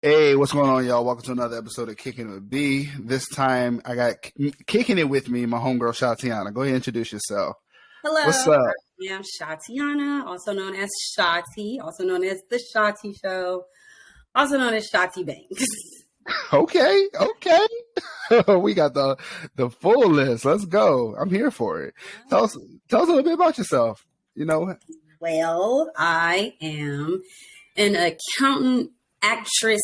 Hey, what's going on, y'all? Welcome to another episode of Kickin with B. This time, I got kicking it with me, my homegirl Shatiana. Go ahead and introduce yourself. What's Hello, up? I am Shatiana, also known as Shati, also known as The Shati Show, also known as Shati Banks. Okay. We got the full list. Let's go. I'm here for it. Tell us tell us a little bit about yourself. You know, Well, I am an accountant, actress,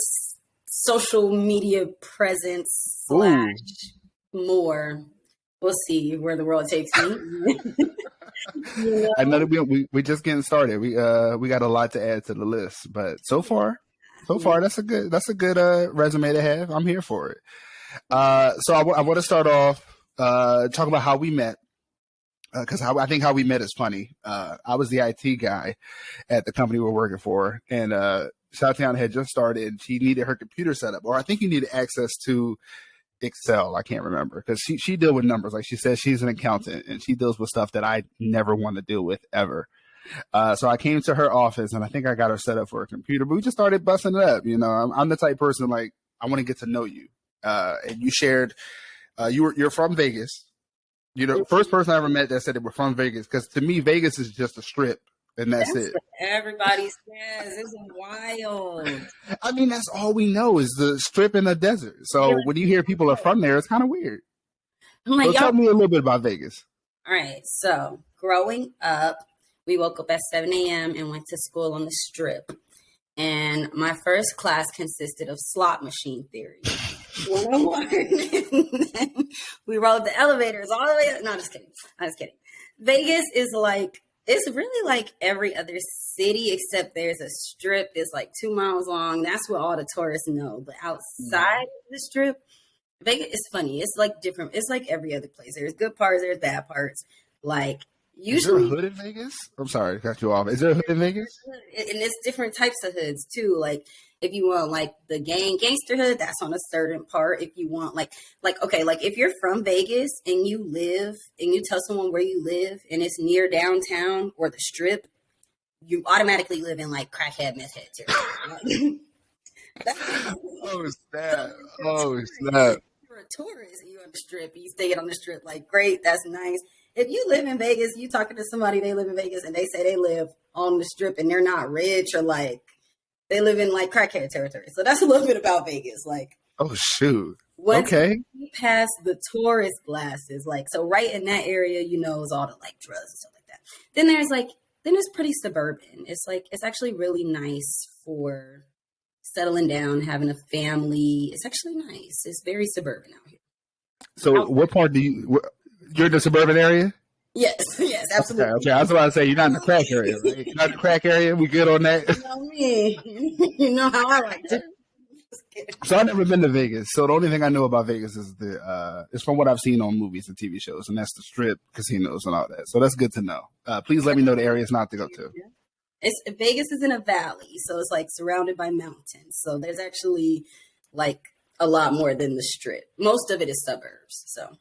social media presence ooh, slash more. We'll see where the world takes me. you I know know? that we just getting started. We got a lot to add to the list, but so far that's a good resume to have. I'm here for it. So I want to start off talk about how we met because I think how we met is funny. I was the IT guy at the company we're working for, and Shawtown had just started, and she needed her computer set up, or I think you needed access to Excel. I can't remember because she deal with numbers. Like she says, she's an accountant, and she deals with stuff that I never want to deal with ever. So I came to her office, and I think I got her set up for a computer. But we just started busting it up. You know, I'm the type person like I want to get to know you. And you shared you're from Vegas. You know, first person I ever met that said they were from Vegas, because to me, Vegas is just a strip, and that's That's it. what everybody says. It's wild. I mean, that's all we know is the strip in the desert. So when you hear people are from there, it's kind of weird. I'm So like, tell y'all. me a little bit about Vegas. All right. So growing up, we woke up at 7 a.m. and went to school on the strip. And my first class consisted of slot machine theory. 101. And then we rode the elevators all the way up. No, just kidding. I was kidding. Vegas is like, it's really like every other city, except there's a strip that's like 2 miles long. That's what all the tourists know. But outside of the strip, Vegas is funny. It's like different. It's like every other place. There's good parts, there's bad parts. Like Is there a usually, hood in Vegas? I'm sorry to cut you off. Is there a hood in Vegas? and it's different types of hoods too. Like if you want like the gangster hood, that's on a certain part. If you want like okay, like if you're from Vegas and you live and you tell someone where you live and it's near downtown or the strip, you automatically live in like crackhead meth head territory. Oh So snap! if you're a Oh tourist, snap! you're a tourist and you on the strip, you staying on the strip, like great, that's nice. If you live in Vegas, you talking to somebody, they live in Vegas and they say they live on the strip and they're not rich or like they live in like crackhead territory. So that's a little bit about Vegas. Like Oh shoot! once Okay. you pass the tourist glasses, like so right in that area, you know, is all the like drugs and stuff like that. Then there's like then it's pretty suburban. It's like it's actually really nice for settling down, having a family. It's actually nice. It's very suburban out here. So Out, what part do you? You're in the suburban area? yes, yes, Okay, absolutely. okay. I was about to say you're not in the crack area, right? You're not in the crack area. We good on that? You know me. You know how I like to. So I've never been to Vegas. So the only thing I know about Vegas is the is from what I've seen on movies and TV shows, and that's the strip, casinos, and all that. So that's good to know. Please let me know the areas not to go to. It's Vegas is in a valley, so it's like surrounded by mountains. So there's actually like a lot more than the strip. Most of it is suburbs. So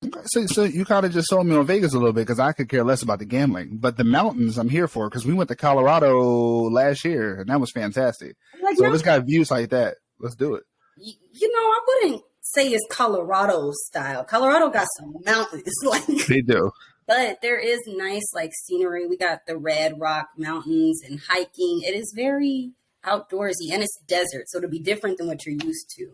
Okay, so you kind of just sold me on Vegas a little bit because I could care less about the gambling, but the mountains I'm here for because we went to Colorado last year and that was fantastic. like So if no, it's got views like that, let's do it. I wouldn't say it's Colorado style. Colorado got some mountains, like, They do. but there is nice like scenery. We got the Red Rock Mountains and hiking. It is very outdoorsy and it's desert, so it'll be different than what you're used to.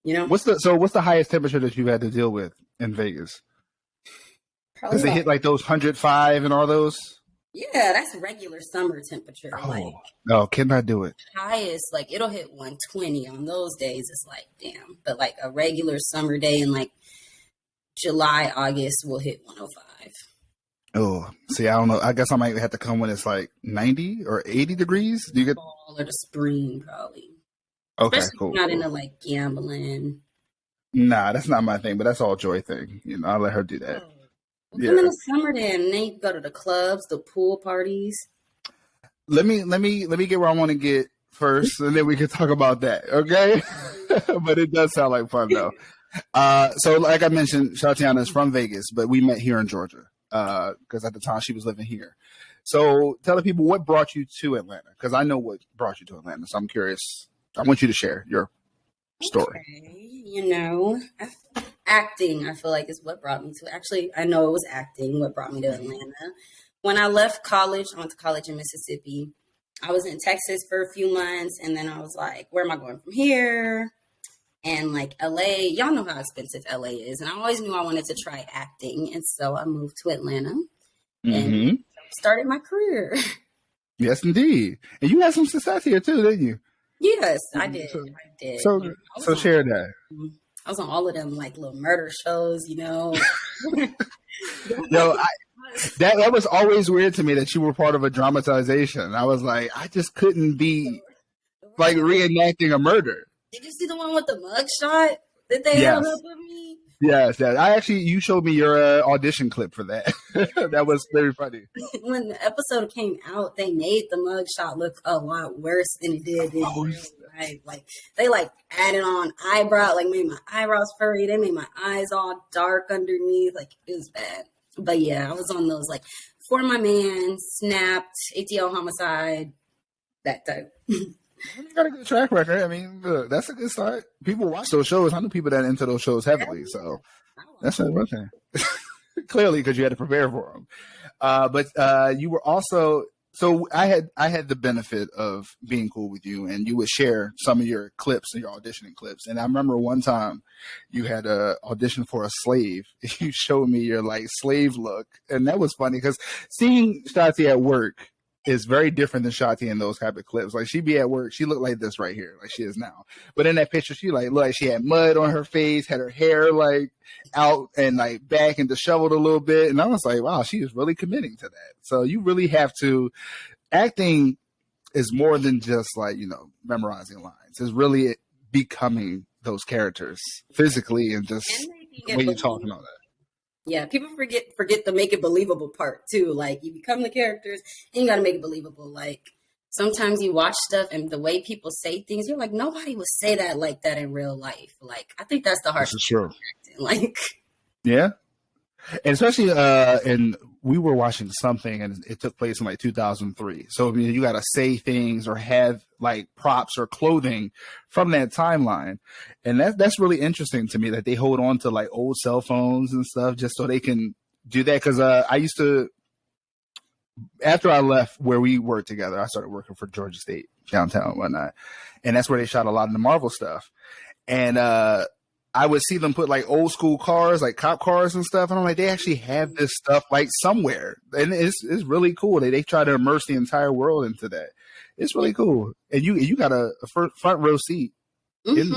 You know, What's the highest temperature that you've had to deal with in Vegas? probably Because they about hit like those 105 and all those. yeah. That's regular summer temperature. Like Oh no, cannot do it. highest, like it'll hit 120 on those days. It's like damn, but like a regular summer day in like July, August will hit 105. Oh, see, I don't know. I guess I might have to come when it's like 90 or 80 degrees. Do you get? Fall or the spring, probably. Okay, Especially if cool, you're not cool. into like gambling. Nah, that's not my thing, but that's all Joy thing. You know, I'll let her do that. Well, come in Yeah. the summer then, and then you can go to the clubs, the pool parties. Let me get where I want to get first, and then we can talk about that. Okay. But it does sound like fun though. So like I mentioned, Shatiana is from Vegas, but we met here in Georgia. Because at the time she was living here. So tell the people what brought you to Atlanta, because I know what brought you to Atlanta. So I'm curious. I want you to share your story. Okay. Acting, I feel like, is what brought me to. Actually, I know it was acting what brought me to Atlanta. When I left college, I went to college in Mississippi. I was in Texas for a few months, and then I was like, where am I going from here? And like LA, y'all know how expensive LA is. And I always knew I wanted to try acting. And so I moved to Atlanta and started my career. Yes, indeed. And you had some success here too, didn't you? Yes, I did. I did. So share that. I was on all of them like little murder shows, Yo, that was always weird to me that you were part of a dramatization. I was like, I just couldn't be like reenacting a murder. Did you see the one with the mug shot that they held up with me? Yes. You showed me your audition clip for that. That was very funny. When the episode came out, they made the mug shot look a lot worse than it did. Like they like added on eyebrow, like made my eyebrows furry. They made my eyes all dark underneath. Like it was bad. But yeah, I was on those like For My Man, Snapped, ATL Homicide, that type. You got a good track record. I mean, look, that's a good start. People watch those shows. I know people that are into those shows heavily. So that's a good thing. Clearly, because you had to prepare for them. But you were also. So I had the benefit of being cool with you, and you would share some of your clips and your auditioning clips. And I remember one time you had a audition for a slave. You showed me your like slave look, and that was funny because seeing Shati at work is very different than Shati in those type of clips. Like she'd be at work, she looked like this right here, like she is now. But in that picture, she like looked like she had mud on her face, had her hair like out and like back and disheveled a little bit. And I was like, wow, she is really committing to that. So you really have to. Acting is more than just like memorizing lines. It's really becoming those characters physically and just the way you're talking about that. Yeah, people forget the make it believable part too. Like you become the characters and you got to make it believable. Like sometimes you watch stuff and the way people say things, you're like, nobody would say that like that in real life. Like I think that's the hardest. This is true. Like, yeah, and especially and we were watching something and it took place in like 2003. So I mean, you got to say things or have like props or clothing from that timeline. And that's really interesting to me that they hold on to like old cell phones and stuff just so they can do that. Cause I used to, after I left where we worked together, I started working for Georgia State downtown and whatnot. And that's where they shot a lot of the Marvel stuff. And, I would see them put like old school cars, like cop cars and stuff. And I'm like, they actually have this stuff like somewhere. And it's really cool. They try to immerse the entire world into that. It's really cool. And you got a front row seat in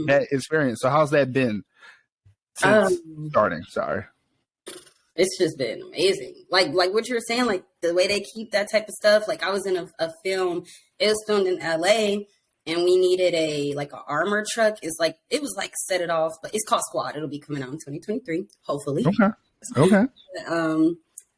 that experience. So how's that been since starting? Sorry. It's just been amazing. Like what you were saying, like the way they keep that type of stuff. Like I was in a film, it was filmed in LA. And we needed a armor truck. It was like Set It Off, but it's called Squad. It'll be coming out in 2023, hopefully. Okay.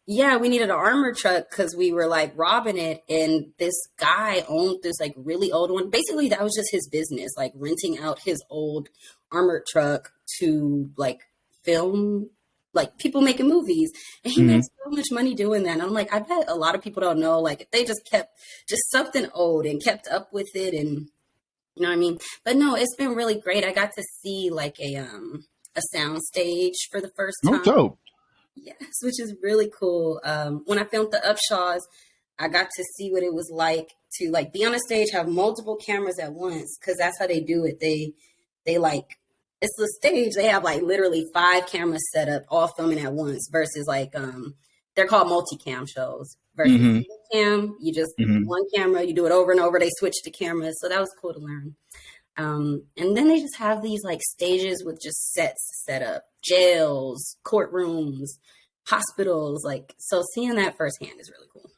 Yeah, we needed an armor truck because we were like robbing it, and this guy owned this like really old one. Basically, that was just his business, like renting out his old armored truck to like film like people making movies, and he made so much money doing that. And I'm like, I bet a lot of people don't know, like if they just kept just something old and kept up with it, and you know what I mean? But no, it's been really great. I got to see like a sound stage for the first time. Oh, dope. Yes, which is really cool. When I filmed the Upshaws, I got to see what it was like to like be on a stage, have multiple cameras at once, because that's how they do it. They like, it's the stage. They have like literally 5 cameras set up, all filming at once, versus like they're called multicam shows. Versus cam, you just one camera, you do it over and over. They switch the cameras, so that was cool to learn. And then they just have these like stages with just sets set up, jails, courtrooms, hospitals. Like, so seeing that firsthand is really cool.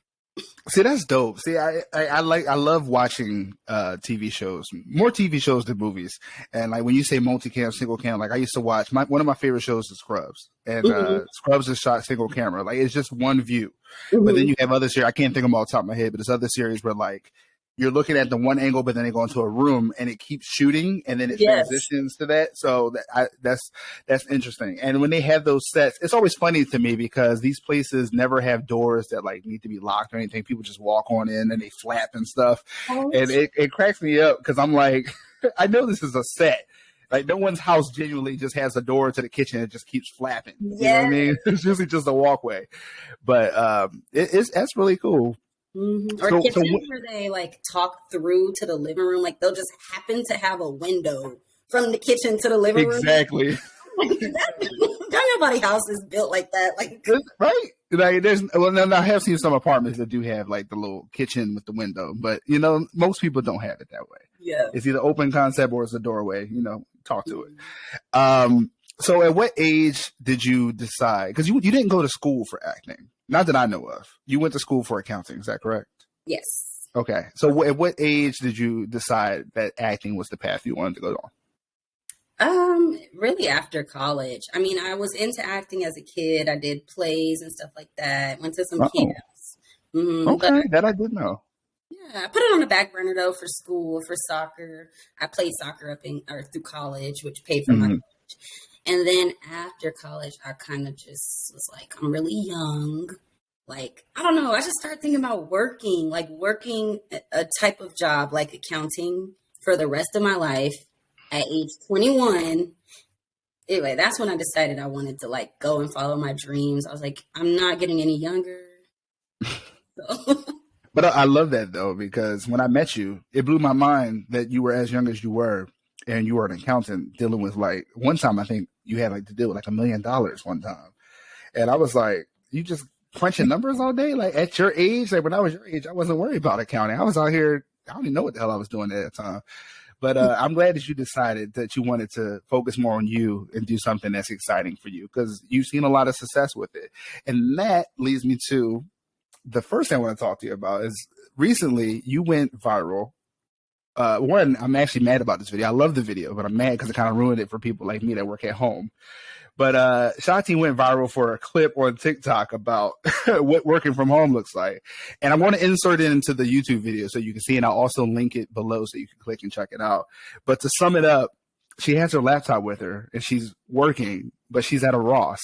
See, that's dope. See, I love watching TV shows, more TV shows than movies. And like when you say multicam, single cam, like I used to watch one of my favorite shows is Scrubs, and Scrubs is shot single camera. Like it's just one view. But then you have other series. I can't think of them all off the top of my head, but there's other series where like you're looking at the one angle, but then they go into a room and it keeps shooting and then it Yes. transitions to that. So that's interesting. And when they have those sets, it's always funny to me because these places never have doors that like need to be locked or anything. People just walk on in and they flap and stuff. And it cracks me up because I'm like, I know this is a set. Like no one's house genuinely just has a door to the kitchen and just keeps flapping. You know what I mean? It's usually just a walkway. But that's really cool. Mm-hmm. Or kitchens where they like talk through to the living room, like they'll just happen to have a window from the kitchen to the living room. Exactly. Not nobody's house is built like that. Like right. Like I have seen some apartments that do have like the little kitchen with the window, but you know, most people don't have it that way. Yeah. It's either open concept or it's a doorway, you know, talk to it. So at what age did you decide? Because you didn't go to school for acting. Not that I know of. You went to school for accounting. Is that correct? Yes. Okay. So at what age did you decide that acting was the path you wanted to go on? Really after college. I mean, I was into acting as a kid. I did plays and stuff like that. Went to some camps. Mm-hmm. Okay, that I did know. Yeah, I put it on the back burner though for school, for soccer. I played soccer through college, which paid for my college. And then after college, I kind of just was like, I'm really young. Like, I don't know. I just started thinking about working a type of job like accounting for the rest of my life at age 21. Anyway, that's when I decided I wanted to like go and follow my dreams. I was like, I'm not getting any younger. So. But I love that though, because when I met you, it blew my mind that you were as young as you were. And you were an accountant dealing with like one time, I think you had like to deal with like $1 million one time. And I was like, you just crunching numbers all day? Like at your age, like when I was your age, I wasn't worried about accounting. I was out here. I don't even know what the hell I was doing at that time. But I'm glad that you decided that you wanted to focus more on you and do something that's exciting for you because you've seen a lot of success with it. And that leads me to the first thing I want to talk to you about is recently you went viral. One, I'm actually mad about this video. I love the video, but I'm mad because it kind of ruined it for people like me that work at home. But Shati went viral for a clip on TikTok about what working from home looks like. And I'm going to insert it into the YouTube video so you can see, and I'll also link it below so you can click and check it out. But to sum it up, she has her laptop with her and she's working, but she's at a Ross.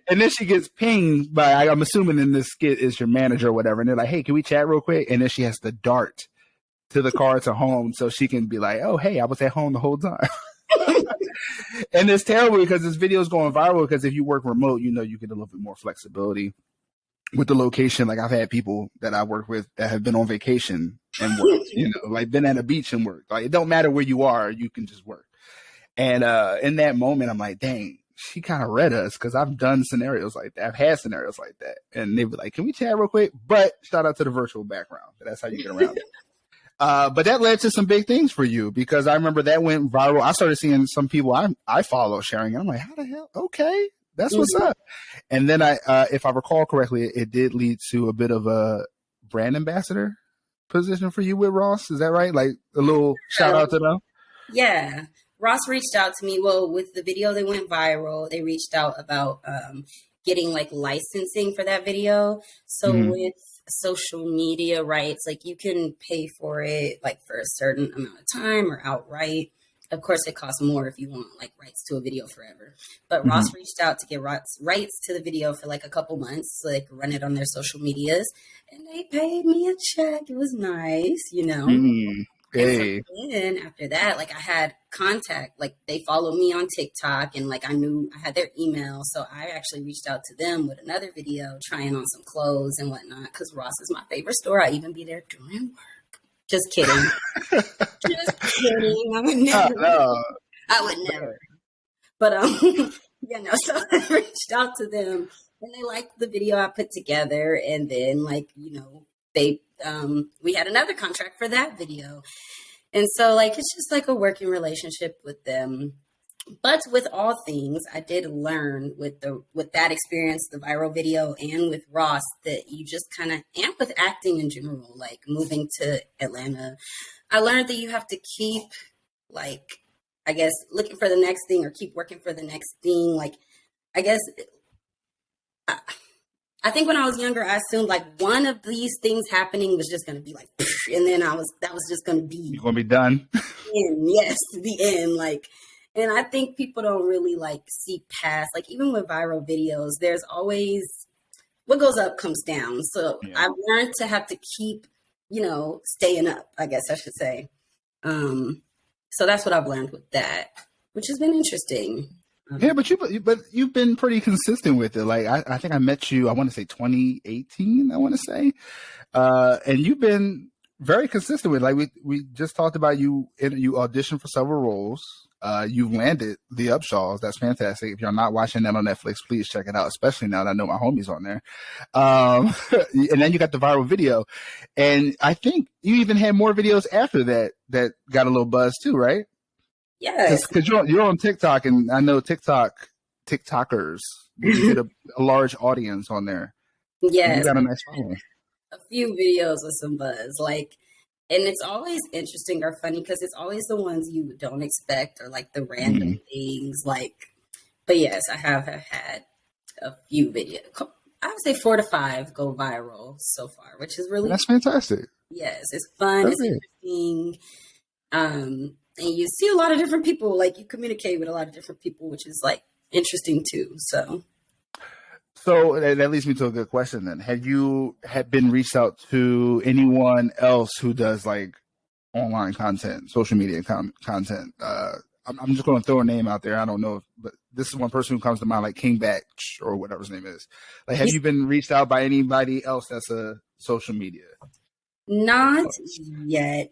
And then she gets pinged by, I'm assuming in this skit is your manager or whatever. And they're like, hey, can we chat real quick? And then she has to dart to the car to home so she can be like, oh, hey, I was at home the whole time. And it's terrible because this video is going viral because if you work remote, you know, you get a little bit more flexibility with the location. Like I've had people that I work with that have been on vacation and work, you know, like been at a beach and work. Like it don't matter where you are, you can just work. And in that moment, I'm like, dang, she kind of read us because I've done scenarios like that. I've had scenarios like that. And they'd be like, can we chat real quick? But shout out to the virtual background. That's how you get around it. But that led to some big things for you because I remember that went viral. I started seeing some people I follow sharing it. I'm like, how the hell? Okay, that's what's up. And then if I recall correctly, it did lead to a bit of a brand ambassador position for you with Ross. Is that right? Like a little shout out to them? Yeah. Ross reached out to me. Well, with the video that went viral, they reached out about getting like licensing for that video. So with social media rights, like you can pay for it like for a certain amount of time or outright. Of course, it costs more if you want like rights to a video forever. But Ross reached out to get rights to the video for like a couple months so they could run it on their social medias. And they paid me a check. It was nice, you know. Hey. And then after that, like I had contact, like they follow me on TikTok and like I knew I had their email. So I actually reached out to them with another video trying on some clothes and whatnot because Ross is my favorite store. I even be there during work. Just kidding. Just kidding. I would never. No. I would never. But you know, so I reached out to them and they liked the video I put together. And then like, you know, they we had another contract for that video. And so like it's just like a working relationship with them. But with all things, I did learn with that experience, the viral video, and with Ross, that you just kind of, and with acting in general, like moving to Atlanta, I learned that you have to keep, like, I guess, looking for the next thing or keep working for the next thing. Like, I guess, I I think when I was younger, I assumed like one of these things happening was just going to be like, and then that was just going to be. You're going to be done. End. Yes, the end. Like, and I think people don't really like see past, like even with viral videos, there's always what goes up comes down. So I've learned to have to keep, staying up, I guess I should say. So that's what I've learned with that, which has been interesting. Yeah, but you've been pretty consistent with it. Like I think I met you, I want to say 2018, I want to say. And you've been very consistent with it. Like we just talked about you auditioned for several roles. You've landed the Upshaws. That's fantastic. If you're not watching that on Netflix, please check it out, especially now that I know my homie's on there. And then you got the viral video. And I think you even had more videos after that got a little buzz too, right? Yes, because you're on TikTok, and I know TikTokers, you get a large audience on there. Yes, you got a nice following. A few videos with some buzz, like, and it's always interesting or funny because it's always the ones you don't expect or like the random things, like. But yes, I have had a few videos. I would say 4 to 5 go viral so far, which is really that's fantastic. Yes, it's fun. It's interesting. And you see a lot of different people, like you communicate with a lot of different people, which is like interesting too. So that leads me to a good question then. Have you been reached out to anyone else who does like online content, social media content? I'm just going to throw a name out there. I don't know, but this is one person who comes to mind, like King Batch or whatever his name is. Like, have you been reached out by anybody else that's a social media? Not yet.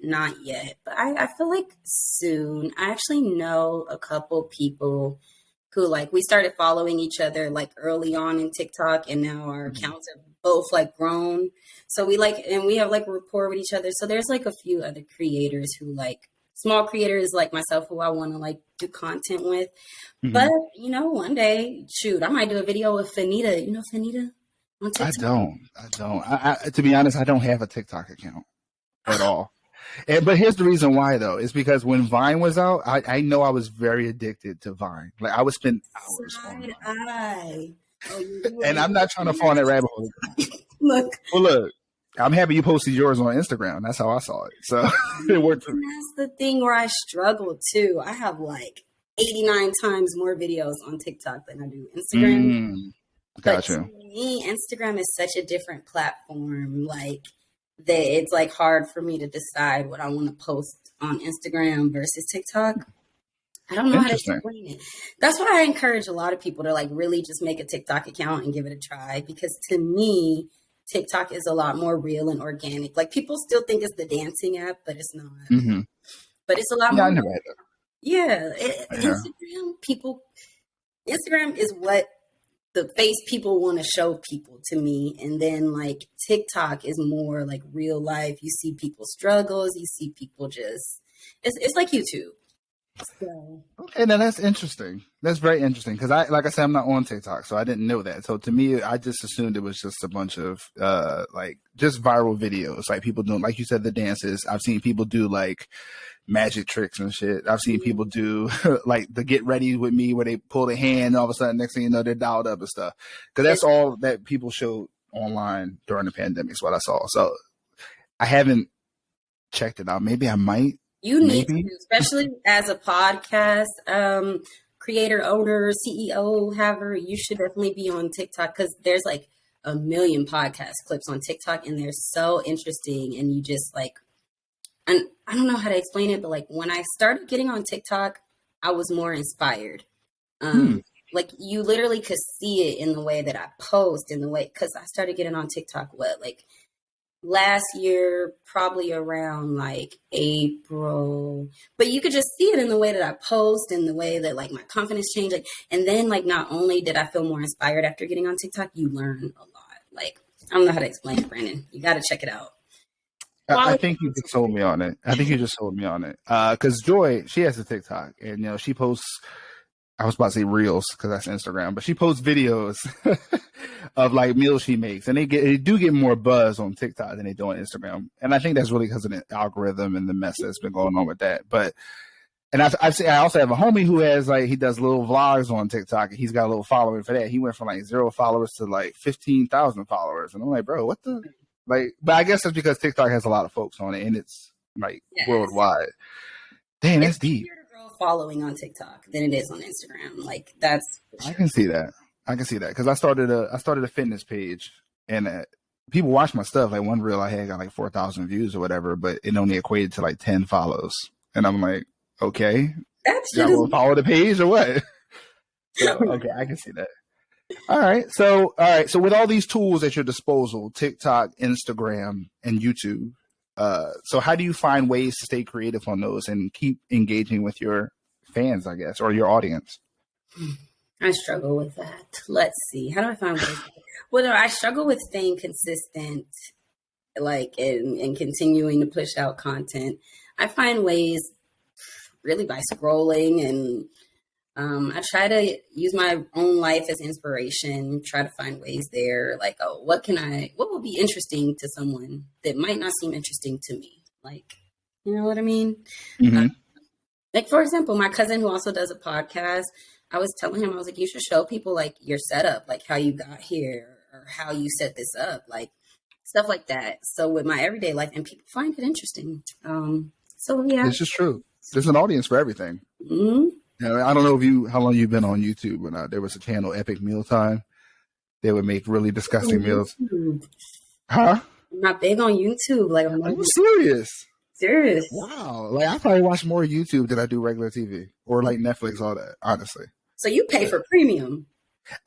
But I feel like soon. I actually know a couple people who like we started following each other like early on in TikTok, and now our accounts are both like grown. So we have like rapport with each other. So there's like a few other creators who like small creators like myself who I want to like do content with. But one day, shoot, I might do a video with Fanita. You know Fanita? I don't. To be honest, I don't have a TikTok account at all. But here's the reason why, though. It's because when Vine was out, I know I was very addicted to Vine. Like, I would spend hours on Vine. And I'm not trying to fall in that rabbit hole. Look, I'm happy you posted yours on Instagram. That's how I saw it. So it worked. And that's the thing where I struggle, too. I have, like, 89 times more videos on TikTok than I do Instagram. Gotcha. But to me, Instagram is such a different platform, like that it's like hard for me to decide what I want to post on Instagram versus TikTok. I don't know how to explain it. That's why I encourage a lot of people to like really just make a TikTok account and give it a try, because to me, TikTok is a lot more real and organic. Like people still think it's the dancing app, but it's not. But it's a lot more. Instagram is what the face people want to show people to me. And then like TikTok is more like real life. You see people's struggles. You see people just, it's like YouTube. So. Okay, now that's interesting. That's very interesting. Cause like I said, I'm not on TikTok, so I didn't know that. So to me, I just assumed it was just a bunch of, like just viral videos, like people doing, like you said, the dances. I've seen people do like magic tricks and shit. I've seen people do like the get ready with me where they pull the hand and all of a sudden next thing you know they're dialed up and stuff, because that's all that people showed online during the pandemic is what I saw. So I haven't checked it out. Maybe I might. You need to, especially as a podcast creator, owner, CEO, haver, you should definitely be on TikTok, because there's like a million podcast clips on TikTok and they're so interesting. And you just like, and I don't know how to explain it, but like when I started getting on TikTok, I was more inspired. Like you literally could see it in the way that I post, in the way, because I started getting on TikTok, like last year, probably around like April, but you could just see it in the way that I post, in the way that like my confidence changed. Like, and then like, not only did I feel more inspired after getting on TikTok, you learn a lot. Like, I don't know how to explain it, Brandon. You got to check it out. I think you just sold me on it. Because Joy, she has a TikTok, and she posts. I was about to say reels because that's Instagram, but she posts videos of like meals she makes, and they do get more buzz on TikTok than they do on Instagram. And I think that's really because of the algorithm and the mess that's been going on with that. But And I also have a homie who has like, he does little vlogs on TikTok, and he's got a little following for that. He went from like 0 followers to like 15,000 followers. And I'm like, bro, what the, like, but I guess that's because TikTok has a lot of folks on it and it's like worldwide. Dang, that's deep. It's easier to grow following on TikTok than it is on Instagram. Like that's sure. I can see that. Cause I started a fitness page, and people watch my stuff. Like one reel I had got like 4,000 views or whatever, but it only equated to like 10 follows. And I'm like, okay, y'all will follow the page or what? So, okay, I can see that. All right. So with all these tools at your disposal, TikTok, Instagram, and YouTube, so how do you find ways to stay creative on those and keep engaging with your fans, I guess, or your audience? I struggle with that. Let's see. How do I find ways? Well, I struggle with staying consistent, like, and continuing to push out content. I find ways really by scrolling, and I try to use my own life as inspiration, try to find ways there, like, oh, what would be interesting to someone that might not seem interesting to me? Like, you know what I mean? Mm-hmm. Like, for example, my cousin who also does a podcast, I was telling him, I was like, you should show people like your setup, like how you got here or how you set this up, like stuff like that. So with my everyday life, and people find it interesting. So yeah. This is true. There's an audience for everything. Mm-hmm. I don't know how long you've been on YouTube or not. There was a channel, Epic Mealtime. They would make really disgusting meals. Huh? I'm not big on YouTube. Like, are you serious? Serious. Wow. Like, I probably watch more YouTube than I do regular TV or like Netflix, all that, honestly. So you pay for premium?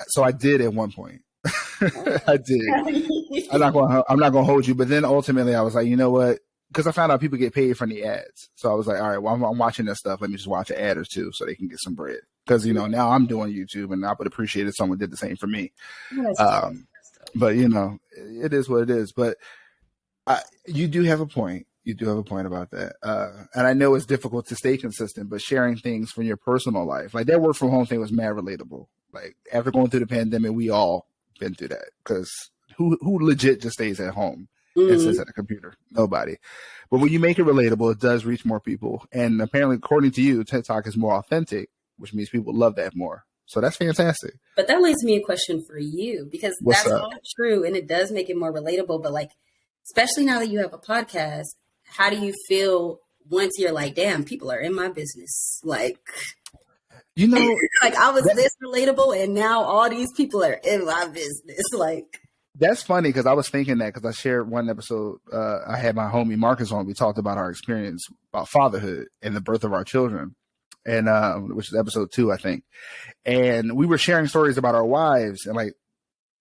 So I did at one point. I did. I'm not gonna hold you, but then ultimately I was like, you know what? Because I found out people get paid from the ads. So I was like, all right, well, I'm watching this stuff. Let me just watch an ad or two so they can get some bread. Because, now I'm doing YouTube, and I would appreciate if someone did the same for me. But, it is what it is. But you do have a point. You do have a point about that. And I know it's difficult to stay consistent, but sharing things from your personal life, like that work from home thing was mad relatable. Like after going through the pandemic, we all been through that, because who legit just stays at home and sits at a computer? Nobody. But when you make it relatable, it does reach more people. And apparently, according to you, TikTok is more authentic, which means people love that more. So that's fantastic. But that leads me a question for you, because that's all true, and it does make it more relatable. But like, especially now that you have a podcast, how do you feel once you're like, damn, people are in my business? Like, like I was this relatable, and now all these people are in my business. Like, that's funny, because I was thinking that, because I shared one episode. I had my homie Marcus on. We talked about our experience about fatherhood and the birth of our children, and which is episode 2, I think. And we were sharing stories about our wives, and like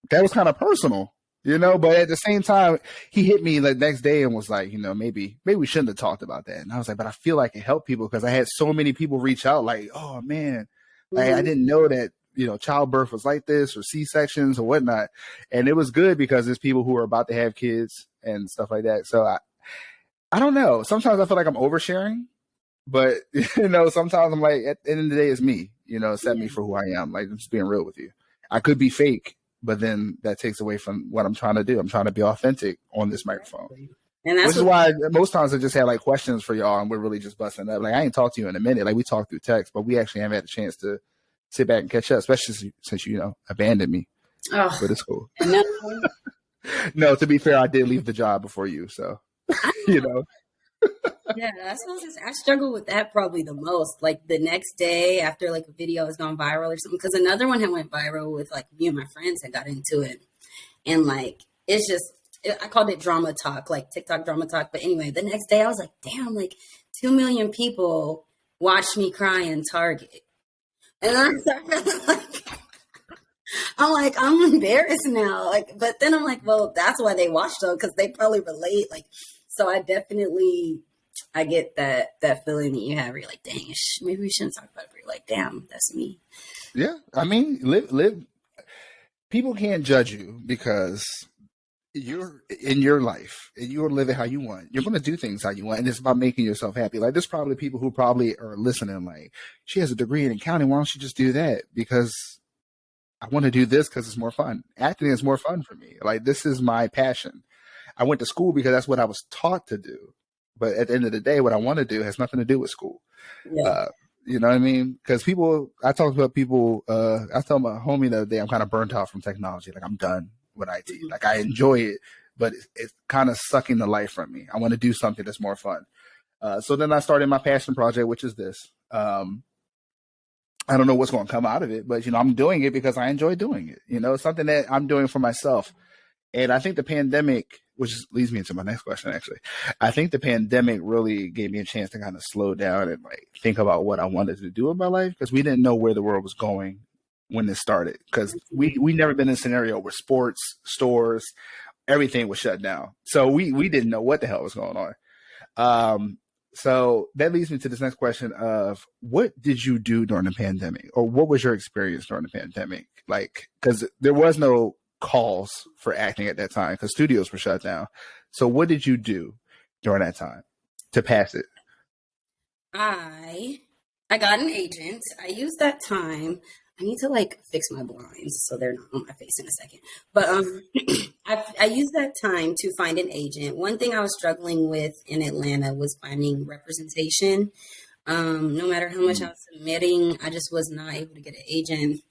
that was kind of personal. But at the same time, he hit me the next day and was like, maybe we shouldn't have talked about that. And I was like, but I feel like it helped people, because I had so many people reach out like, oh man, like I didn't know that, childbirth was like this, or C-sections or whatnot. And it was good, because there's people who are about to have kids and stuff like that. So I don't know. Sometimes I feel like I'm oversharing, but sometimes I'm like, at the end of the day, it's me, accept me for who I am. Like, I'm just being real with you. I could be fake, but then that takes away from what I'm trying to do. I'm trying to be authentic on this microphone. And that's which is why most times I just had like questions for y'all, and we're really just busting up. Like, I ain't talked to you in a minute. Like, we talked through text, but we actually haven't had a chance to sit back and catch up, especially since you abandoned me. Oh, but it's cool. No, to be fair, I did leave the job before you, so Yeah, that's what I struggle with that probably the most. Like the next day after like a video has gone viral or something, because another one had went viral with like me and my friends had got into it, and like it's just I called it drama talk, like TikTok drama talk. But anyway, the next day I was like, damn, like 2 million people watched me cry in Target, and I'm like, I'm embarrassed now. Like, but then I'm like, well, that's why they watched though, because they probably relate. Like, so I get that feeling that you have where you're like, dang, maybe we shouldn't talk about it. But you're like, damn, that's me. Yeah. I mean, live. People can't judge you, because you're in your life and you're living how you want. You're going to do things how you want. And it's about making yourself happy. Like, there's probably people who probably are listening like, she has a degree in accounting. Why don't she just do that? Because I want to do this because it's more fun. Acting is more fun for me. Like, this is my passion. I went to school because that's what I was taught to do. But at the end of the day, what I want to do has nothing to do with school. Yeah. You know what I mean? Because I talk about people, I told my homie the other day, I'm kind of burnt out from technology. Like, I'm done with IT. Like, I enjoy it, but it's kind of sucking the life from me. I want to do something that's more fun. So then I started my passion project, which is this. I don't know what's going to come out of it, but, I'm doing it because I enjoy doing it. It's something that I'm doing for myself. And I think the pandemic, which leads me into my next question, actually, I think the pandemic really gave me a chance to kind of slow down and like think about what I wanted to do in my life, because we didn't know where the world was going when this started, because we never been in a scenario where sports, stores, everything was shut down. So we didn't know what the hell was going on. So that leads me to this next question of, what did you do during the pandemic, or what was your experience during the pandemic? Like, because there was no calls for acting at that time because studios were shut down. So what did you do during that time to pass it? I got an agent. I used that time. I need to like fix my blinds so they're not on my face in a second. But I used that time to find an agent. One thing I was struggling with in Atlanta was finding representation. No matter how much I was submitting, I just was not able to get an agent.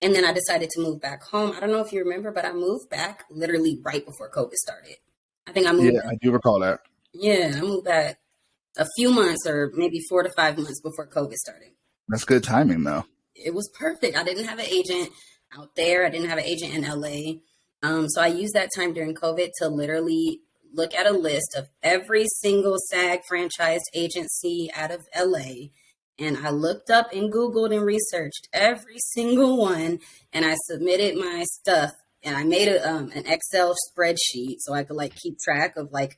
And then I decided to move back home. I don't know if you remember, but I moved back literally right before COVID started. I think I moved. Yeah, I do recall that. Yeah, I moved back a few months, or maybe 4 to 5 months before COVID started. That's good timing, though. It was perfect. I didn't have an agent out there. I didn't have an agent in LA. So I used that time during COVID to literally look at a list of every single SAG franchised agency out of LA. And I looked up and Googled and researched every single one. And I submitted my stuff. And I made an Excel spreadsheet so I could like keep track of like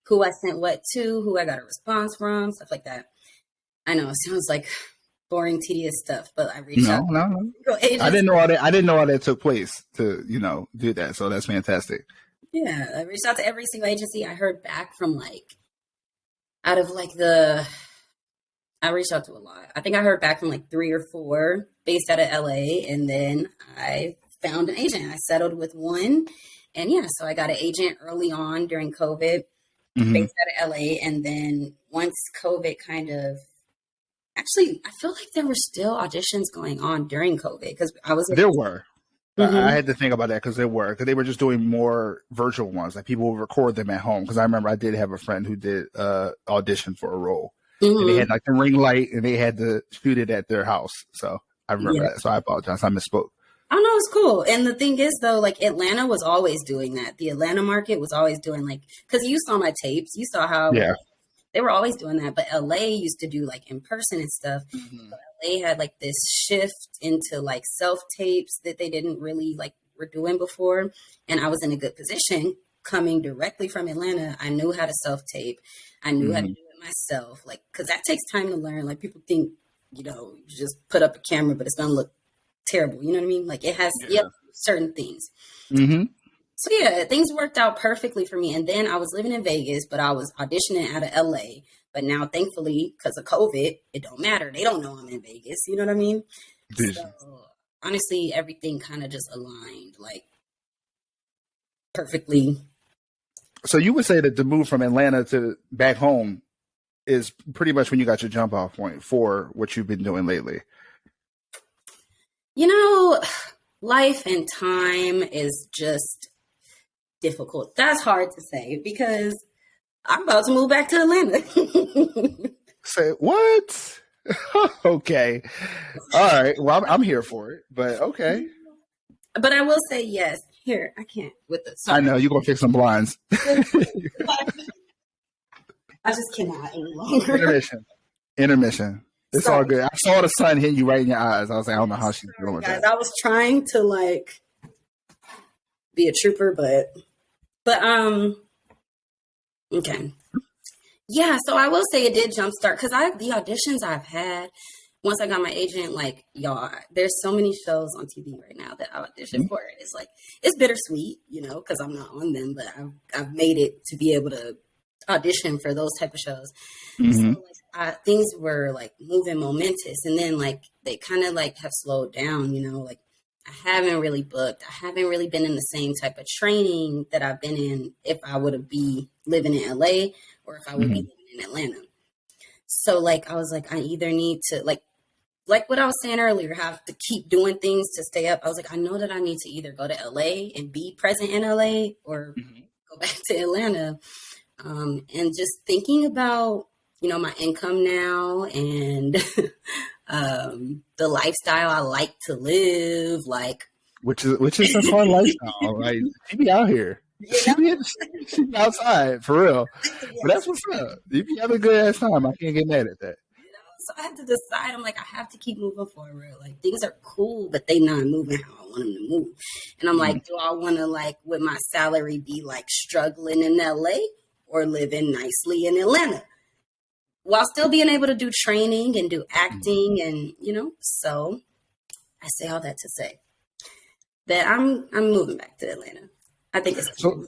who I sent what to, who I got a response from, stuff like that. I know it sounds like boring, tedious stuff, but I reached out to agents. I didn't know all that. I didn't know all that took place to, do that. So that's fantastic. Yeah, I reached out to every single agency. I heard back from I reached out to a lot. I think I heard back from like 3 or 4 based out of LA, and then I found an agent. I settled with one, and yeah, so I got an agent early on during COVID, based out of LA, and then once COVID actually, I feel like there were still auditions going on during COVID because There were. I had to think about that because they were just doing more virtual ones. Like, people would record them at home. Because I remember I did have a friend who did audition for a role, and they had like the ring light, and they had to shoot it at their house. So I remember that. So I apologize. I misspoke. Oh no, it's cool. And the thing is, though, like Atlanta was always doing that. The Atlanta market was always doing because you saw my tapes, you saw how they were always doing that. But LA used to do like in person and stuff. But LA had like this shift into like self tapes that they didn't really like were doing before. And I was in a good position coming directly from Atlanta. I knew how to self tape. I knew how to do it myself. Like, because that takes time to learn. Like, people think, you just put up a camera, but it's gonna look terrible. You know what I mean? Like, it has certain things. So yeah, things worked out perfectly for me. And then I was living in Vegas, but I was auditioning out of LA. But now, thankfully, because of COVID, it don't matter. They don't know I'm in Vegas. You know what I mean? So honestly, everything kind of just aligned like perfectly. So you would say that the move from Atlanta to back home is pretty much when you got your jump off point for what you've been doing lately. Life and time is just difficult. That's hard to say because I'm about to move back to Atlanta. Say what? Okay. All right. Well, I'm here for it, but okay. But I will say yes. Here, I can't with the. Sorry. I know you're gonna fix some blinds. I just cannot any longer. Intermission. It's all good. I saw the sun hit you right in your eyes. I was like, I don't know how she's doing with that. I was trying to be a trooper, but okay. Yeah, so I will say it did jumpstart because the auditions I've had once I got my agent, y'all, there's so many shows on TV right now that I auditioned for. It's it's bittersweet, because I'm not on them, but I've made it to be able to audition for those type of shows. So things were moving momentous, and then they kind of have slowed down. I haven't really booked. I haven't really been in the same type of training that I've been in if I would be living in LA or if I would be living in Atlanta. So like I was like, I either need to like what I was saying earlier, have to keep doing things to stay up. I was like, I know that I need to either go to LA and be present in LA or go back to Atlanta. And just thinking about, my income now and the lifestyle I like to live, like which is a fun lifestyle. Like you be out here. She be outside for real. But that's what's up. You be having a good ass time. I can't get mad at that. So I had to decide. I'm like, I have to keep moving forward. Like things are cool, but they not moving how I want them to move. And I'm like, do I want to like with my salary be like struggling in LA or living nicely in Atlanta while still being able to do training and do acting and So I say all that to say that I'm moving back to Atlanta. I think it's so.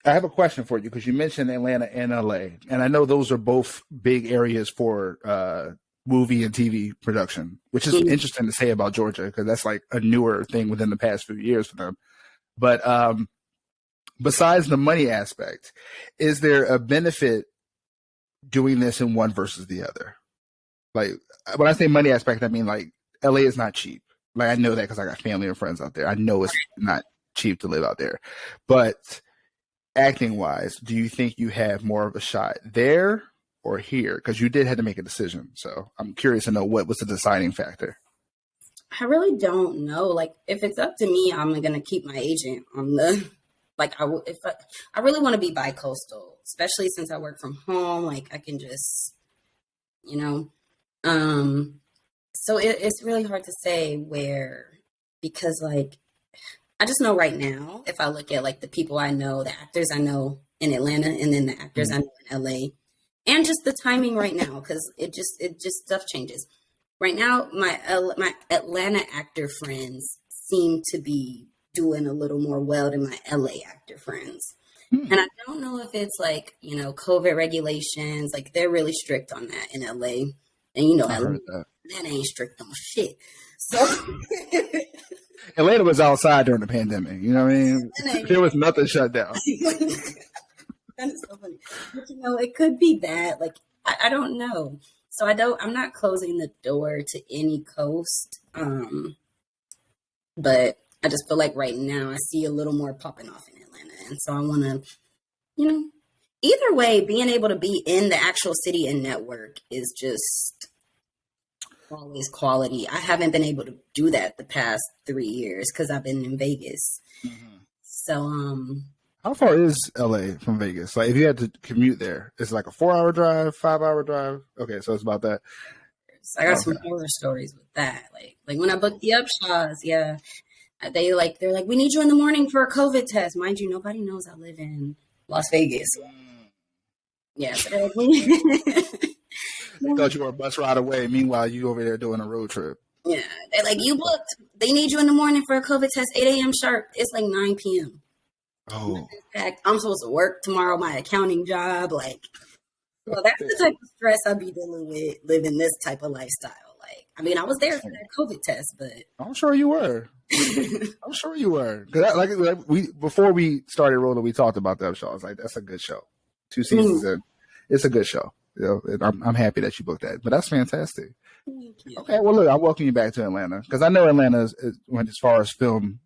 I have a question for you because you mentioned Atlanta and LA, and I know those are both big areas for movie and TV production, which is interesting to say about Georgia because that's like a newer thing within the past few years for them. But besides the money aspect, is there a benefit doing this in one versus the other? Like when I say money aspect, I mean like LA is not cheap. Like I know that because I got family and friends out there. I know it's not cheap to live out there, but acting wise, do you think you have more of a shot there or here? Because you did have to make a decision. So I'm curious to know what was the deciding factor. I really don't know. Like, if it's up to me, I'm going to keep my agent on the, like, I really want to be bi-coastal, especially since I work from home. Like, I can just, so it's really hard to say where, because like, I just know right now, if I look at like the people I know, the actors I know in Atlanta and then the actors I know in LA and just the timing right now, because it just stuff changes. Right now, my Atlanta actor friends seem to be doing a little more well than my LA actor friends. And I don't know if it's like, COVID regulations, like they're really strict on that in LA. And Atlanta ain't strict on shit. So Atlanta was outside during the pandemic. You know what I mean? There was nothing shut down. That is so funny. But it could be that. Like, I don't know. So I'm not closing the door to any coast. But I just feel like right now I see a little more popping off in Atlanta. And so I want to, either way, being able to be in the actual city and network is just always quality. I haven't been able to do that the past 3 years because I've been in Vegas. So, how far is LA from Vegas? Like, if you had to commute there, it's like a 4-hour drive, 5-hour drive. Okay, so it's about that. I got some horror stories with that. Like when I booked the Upshaws, they're like, we need you in the morning for a COVID test. Mind you, nobody knows I live in Las Vegas. Yeah, so they're like, they thought you were a bus ride away. Meanwhile, you over there doing a road trip. Yeah, they're like, you booked. They need you in the morning for a COVID test, 8 a.m. sharp. It's like 9 p.m. Oh. I'm supposed to work tomorrow, my accounting job. Like, well, that's the type of stress I'd be dealing with living this type of lifestyle. Like, I mean, I was there for that COVID test, but I'm sure you were. I'm sure you were. Because before we started rolling, we talked about that show. I was like, that's a good show. 2 seasons in, it's a good show. I'm happy that you booked that. But that's fantastic. Okay, well, look, I'll welcome you back to Atlanta because I know Atlanta is as far as film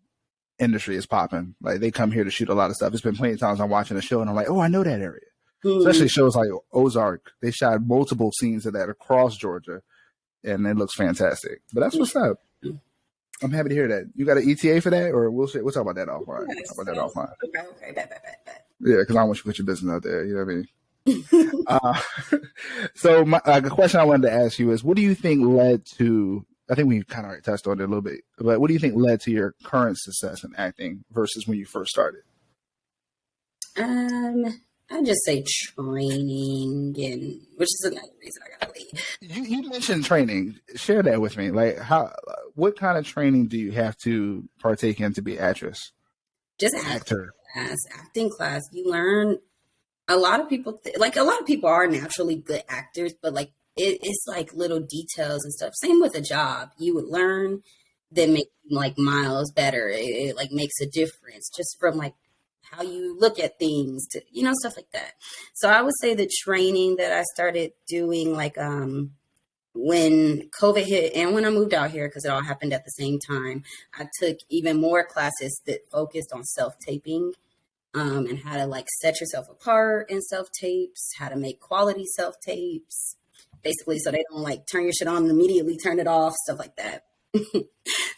industry is popping. Like they come here to shoot a lot of stuff. It's been plenty of times I'm watching a show and I'm like, oh, I know that area. Especially shows like Ozark. They shot multiple scenes of that across Georgia, and it looks fantastic. But that's what's up. I'm happy to hear that. You got an ETA for that, or we'll talk about that offline. Okay, bet. Yeah, because I don't want you to put your business out there. You know what I mean? So the question I wanted to ask you is, what do you think led to, I think we kind of already touched on it a little bit, but what do you think led to your current success in acting versus when you first started? I just say training, and which is another reason I gotta leave. You mentioned training. Share that with me. Like, what kind of training do you have to partake in to be actress? Just acting class. You learn. A lot of people are naturally good actors, but like it's like little details and stuff. Same with a job. You would learn that make like miles better. It like makes a difference just from like how you look at things, to, stuff like that. So I would say the training that I started doing, like when COVID hit and when I moved out here, because it all happened at the same time, I took even more classes that focused on self-taping, and how to like set yourself apart in self-tapes, how to make quality self-tapes, basically so they don't like turn your shit on and immediately turn it off, stuff like that.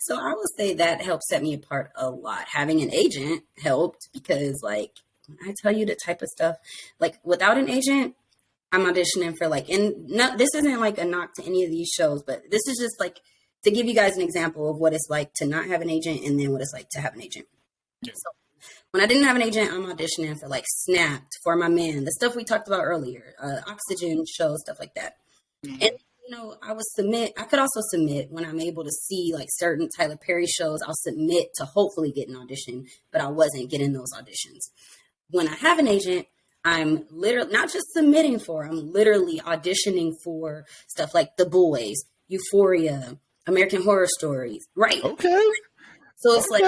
So I would say that helped set me apart a lot. Having an agent helped because, like, I tell you the type of stuff, like without an agent, I'm auditioning for like, and no, this isn't like a knock to any of these shows, but this is just like to give you guys an example of what it's like to not have an agent and then what it's like to have an agent. Yeah. So when I didn't have an agent, I'm auditioning for like Snapped, For My Man, the stuff we talked about earlier, Oxygen shows, stuff like that. Mm-hmm. And I could also submit when I'm able to see like certain Tyler Perry shows. I'll submit to hopefully get an audition, but I wasn't getting those auditions. When I have an agent, I'm literally not just submitting I'm literally auditioning for stuff like The Boys, Euphoria, American Horror Stories. Right. Okay. So it's like,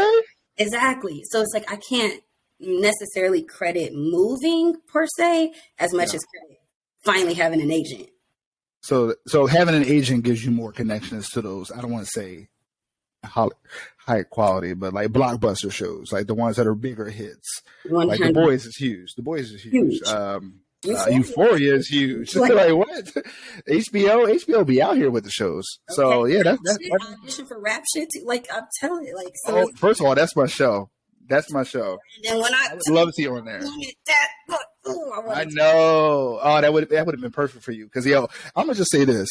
exactly. So it's like, I can't necessarily credit moving per se as much as credit finally having an agent. So having an agent gives you more connections to those, I don't want to say high quality, but like blockbuster shows, like the ones that are bigger hits. 100. Like The Boys is huge. Euphoria is huge. Like what? HBO be out here with the shows. Okay. So yeah, that's audition for rap shit. Like I'm telling you, like so. First of all, that's my show. That's my show. And then when I would love to see you on there. I know. Oh, that would have been perfect for you. Because I'm gonna just say this.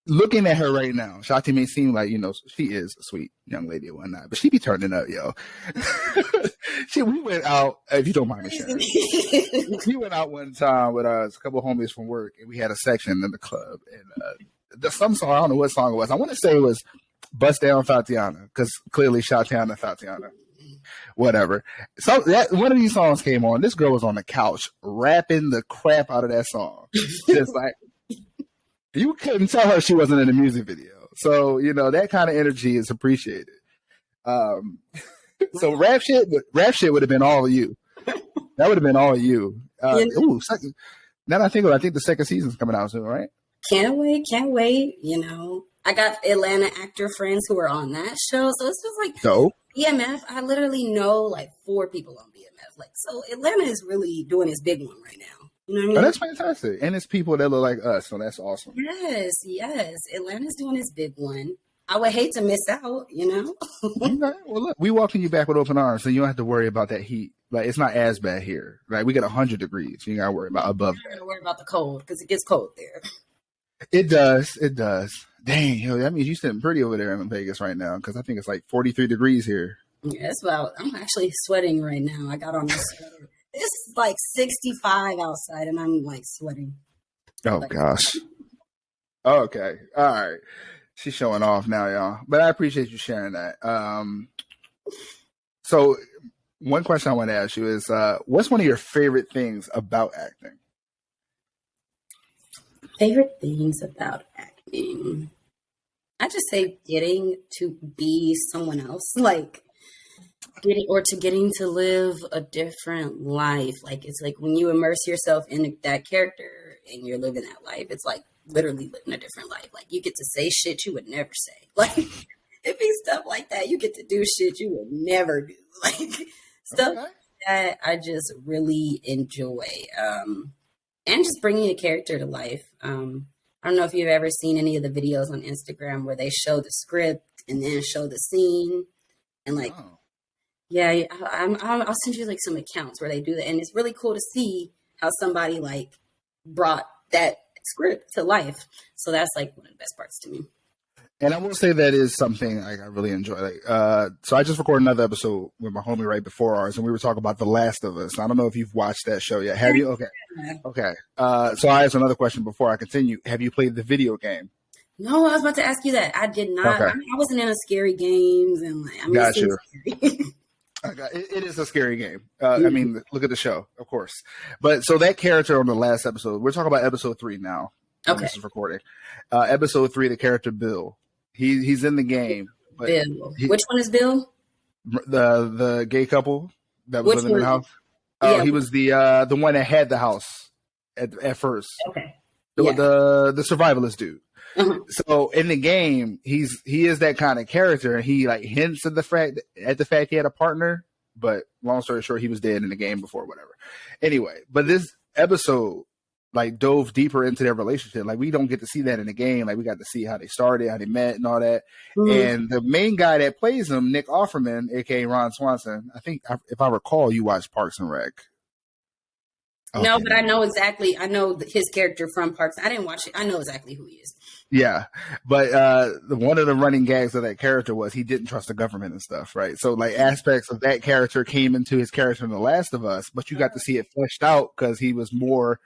Looking at her right now, Shati may seem like, she is a sweet young lady and whatnot, but she be turning up, yo. We went out, if you don't mind me sharing. We went out one time with a couple of homies from work, and we had a section in the club. And some song, I don't know what song it was. I want to say it was Bust Down Shatiana, because clearly Shatiana. Whatever. So one of these songs came on. This girl was on the couch rapping the crap out of that song. Just like, you couldn't tell her she wasn't in the music video. So, that kind of energy is appreciated. So rap shit would have been all of you. That would have been all of you. Now that I think the second season's coming out soon, right? Can't wait. I got Atlanta actor friends who are on that show. So it's just like dope. BMF. I literally know like 4 people on BMF. Like, so Atlanta is really doing its big one right now. You know what I mean? Oh, that's fantastic. And it's people that look like us, so that's awesome. Yes. Atlanta's doing its big one. I would hate to miss out, Okay. Well, look, we welcome you back with open arms, so you don't have to worry about that heat. Like, it's not as bad here. Like, we get 100 degrees. You got to worry about above that. You got to worry about the cold, because it gets cold there. It does. Dang, that means you're sitting pretty over there in Vegas right now, because I think it's like 43 degrees here. Yeah, I'm actually sweating right now. I got on this sweater. It's like 65 outside, and I'm like sweating. Oh, gosh. Okay. All right. She's showing off now, y'all. But I appreciate you sharing that. So one question I want to ask you is, what's one of your favorite things about acting? Favorite things about acting? I just say getting to be someone else, like getting to live a different life. Like, it's like when you immerse yourself in that character and you're living that life, it's like literally living a different life. Like, you get to say shit you would never say. Like, it be stuff like that. You get to do shit you would never do. Like, stuff like that I just really enjoy. And just bringing a character to life. I don't know if you've ever seen any of the videos on Instagram where they show the script and then show the scene. And like, yeah, I'll send you like some accounts where they do that. And it's really cool to see how somebody like brought that script to life. So that's like one of the best parts to me. And I will say that is something I really enjoy. Like, so I just recorded another episode with my homie right before ours, and we were talking about The Last of Us. I don't know if you've watched that show yet. Have you? Okay. So I asked another question before I continue. Have you played the video game? No, I was about to ask you that. I did not. Okay. I wasn't into scary games, and like, Got you. It is a scary game. I mean, look at the show, of course. But so that character on the last episode, we're talking about episode 3 now. Okay. This is recording. Episode 3, the character Bill. He's in the game. But Bill. Which one is Bill? The gay couple. that was Which living in the one? house? Oh, Yeah. he was the one that had the house at first. Okay. The, Yeah. the survivalist dude. Uh-huh. So in the game, he is that kind of character, and he like hints at the fact he had a partner. But long story short, he was dead in the game before, whatever. Anyway, but this episode like dove deeper into their relationship. Like we don't get to see that in the game. Like we got to see how they started, how they met, and all that. Mhm. And the main guy that plays him, Nick Offerman, aka Ron Swanson. I think if I recall, you watched Parks and Rec. No, but I know exactly. I know his character from Parks. I didn't watch it. I know exactly who he is. Yeah, but one of the running gags of that character was he didn't trust the government and stuff, right? So like aspects of that character came into his character in The Last of Us, but you got to see it fleshed out because he was more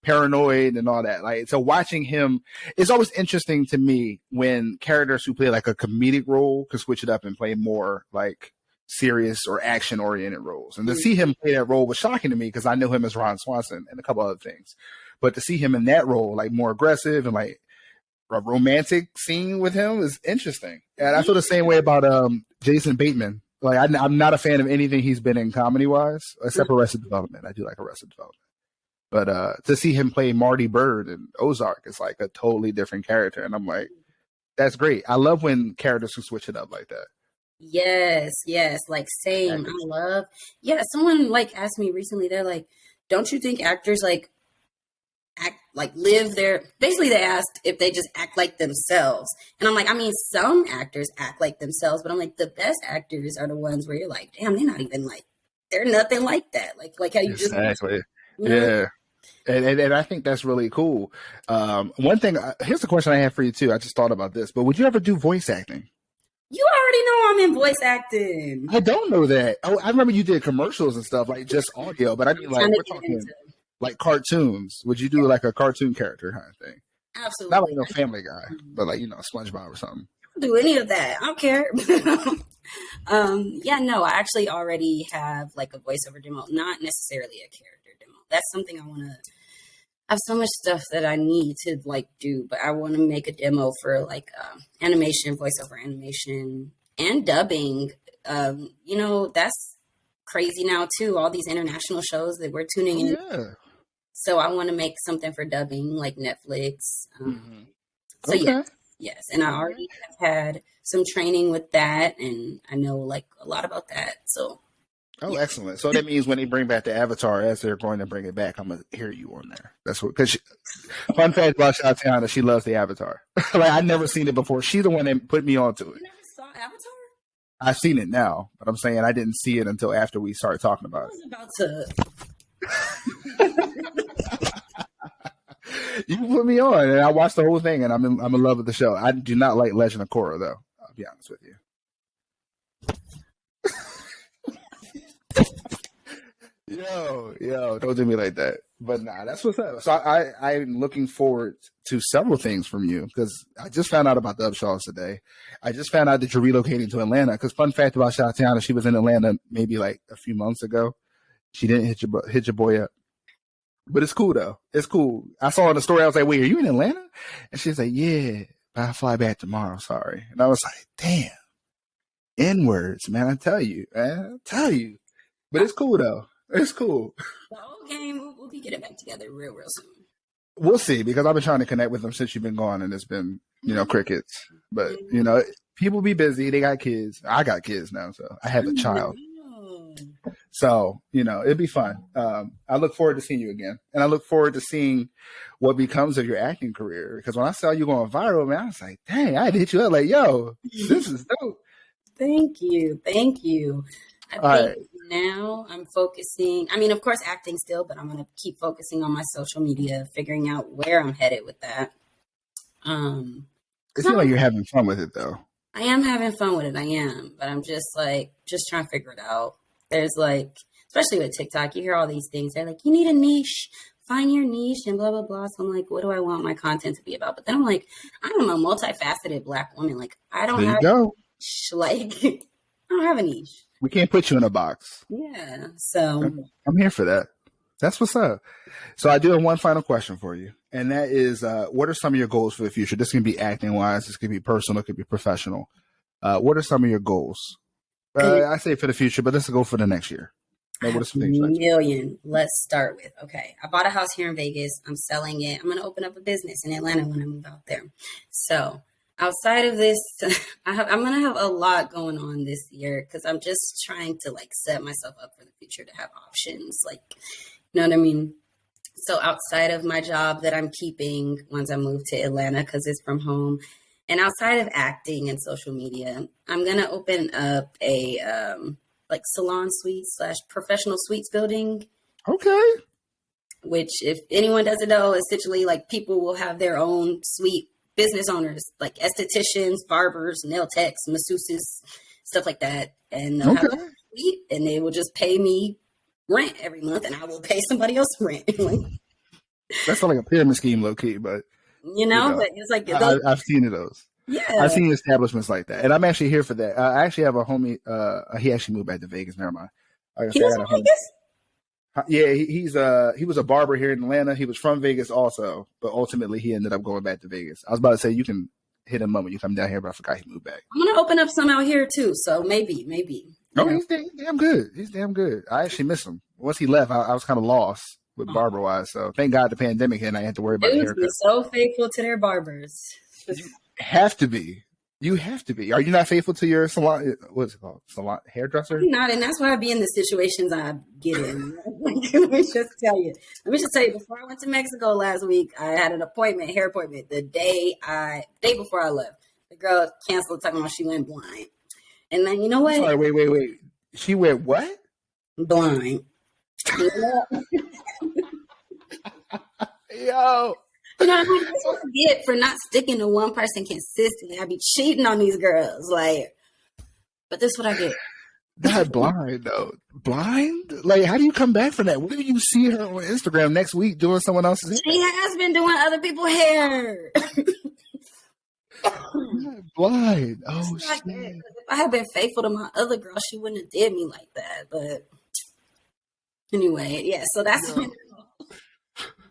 paranoid and all that. Like, so watching him, it's always interesting to me when characters who play like a comedic role can switch it up and play more like serious or action oriented roles. And to see him play that role was shocking to me because I know him as Ron Swanson and a couple other things. But to see him in that role, like more aggressive and like a romantic scene with him is interesting. And I feel the same way about Jason Bateman. Like I'm not a fan of anything he's been in comedy wise, except Arrested Development. I do like Arrested Development. But to see him play Marty Bird in Ozark is like a totally different character. And I'm like, that's great. I love when characters can switch it up like that. Yes, yes, like same. I love. Yeah, someone like asked me recently. They're like, "Don't you think actors like act like live their?" Basically, they asked if they just act like themselves, and I'm like, I mean, some actors act like themselves, but I'm like, the best actors are the ones where you're like, damn, they're not even like, they're nothing like that. Like how you just Exactly. you know? Yeah. And I think that's really cool. One thing, here's a question I have for you too. I just thought about this, but would you ever do voice acting? You already know I'm in voice acting. I don't know that. Oh, I remember you did commercials and stuff, like just audio, but I mean, like, we're talking like cartoons. Would you do like a cartoon character kind of thing? Absolutely. Not like no Family Guy, but like, SpongeBob or something. I don't do any of that. I don't care. Yeah, no, I actually already have like a voiceover demo, not necessarily a character demo. That's something I want to. I have so much stuff that I need to like do, but I want to make a demo for like animation, voiceover animation, and dubbing. That's crazy now too. All these international shows that we're tuning in. Yeah. So I want to make something for dubbing, like Netflix. So Okay. yes, and I already have had some training with that, and I know like a lot about that. So. Oh, yeah. Excellent. So that means when they bring back the Avatar, as they're going to bring it back, I'm going to hear you on there. That's what, because fun fact about Shatiana, she loves the Avatar. Like, I'd never seen it before. She's the one that put me onto it. You never saw Avatar? I've seen it now, but I'm saying I didn't see it until after we started talking about it. I was about to. You put me on, and I watched the whole thing, and I'm in love with the show. I do not like Legend of Korra, though. I'll be honest with you. Yo, don't do me like that. But nah, that's what's up. So I'm looking forward to several things from you because I just found out about the Upshaws today. I just found out that you're relocating to Atlanta. Because fun fact about Shatiana, she was in Atlanta maybe like a few months ago. She didn't hit your boy up. But it's cool though. It's cool. I saw in the story. I was like, "Wait, are you in Atlanta?" And she's like, "Yeah, but I fly back tomorrow. Sorry." And I was like, "Damn, N-words, man. I tell you. But it's cool though. It's cool. The whole game, we'll be getting back together real soon. We'll see, because I've been trying to connect with them since you've been gone, and it's been, crickets. But, people be busy. They got kids. I got kids now, so I have a child. So, it'd be fun. I look forward to seeing you again. And I look forward to seeing what becomes of your acting career. Because when I saw you going viral, man, I was like, dang, I had to hit you up like, yo, this is dope. Thank you. I think now I'm focusing, of course, acting still, but I'm going to keep focusing on my social media, figuring out where I'm headed with that. It seems like you're having fun with it, though. I am having fun with it. I am, but I'm just trying to figure it out. There's especially with TikTok, you hear all these things. They're like, you need a niche, find your niche and blah, blah, blah. So I'm like, what do I want my content to be about? But then I'm like, I'm a multifaceted Black woman. Like, I don't have a niche. I don't have a niche. We can't put you in a box. Yeah. So I'm here for that. That's what's up. So I do have one final question for you. And that is, what are some of your goals for the future? This can be acting wise. This can be personal. It could be professional. What are some of your goals? I say for the future, but let's go for the next year. I Like, what have are a some things like million. Let's start with, okay, I bought a house here in Vegas. I'm selling it. I'm going to open up a business in Atlanta when I move out there. So outside of this, I'm going to have a lot going on this year because I'm just trying to like set myself up for the future to have options. Like, you know what I mean? So outside of my job that I'm keeping once I move to Atlanta because it's from home, and outside of acting and social media, I'm gonna open up a like salon suite slash professional suites building. Okay. Which, if anyone doesn't know, essentially like people will have their own suite. Business owners like estheticians, barbers, nail techs, masseuses, stuff like that, and they'll have Okay. their own suite, and they will just pay me rent every month, and I will pay somebody else rent. That's not like a pyramid scheme, low key, but You you know, know, but it's like those, I've seen of those. I've yeah. seen establishments like that, and I'm actually here for that. I actually have a homie. He actually moved back to Vegas. Never mind. Like I He said, I was got a in homie. Vegas. Yeah, he was a barber here in Atlanta. He was from Vegas also, but ultimately he ended up going back to Vegas. I was about to say you can hit him up when you come down here, but I forgot he moved back. I'm gonna open up some out here too, so maybe, you Oh, know. he's damn good. He's damn good. I actually miss him. Once he left, I was kind of lost with Oh, barber wise. So thank God the pandemic hit and I had to worry about the dudes be haircut. so faithful to their barbers. You have to be. You have to be. Are you not faithful to your salon? What's it called? Salon hairdresser? I'm not, and that's why I be in the situations I get in. Let me just tell you. Before I went to Mexico last week, I had an appointment, hair appointment, the day before I left. The girl canceled, talking about she went blind. And then you know what? Sorry, wait. She went what? Blind. You know what? Yo. You know what I mean? That's what I get for not sticking to one person consistently. I be cheating on these girls. Like, but this is what I get. Not blind though. Blind? Like, how do you come back from that? What if you see her on Instagram next week doing someone else's hair? She has been doing other people's hair. Blind. Oh shit. If I had been faithful to my other girl, she wouldn't have did me like that. But anyway, yeah. So that's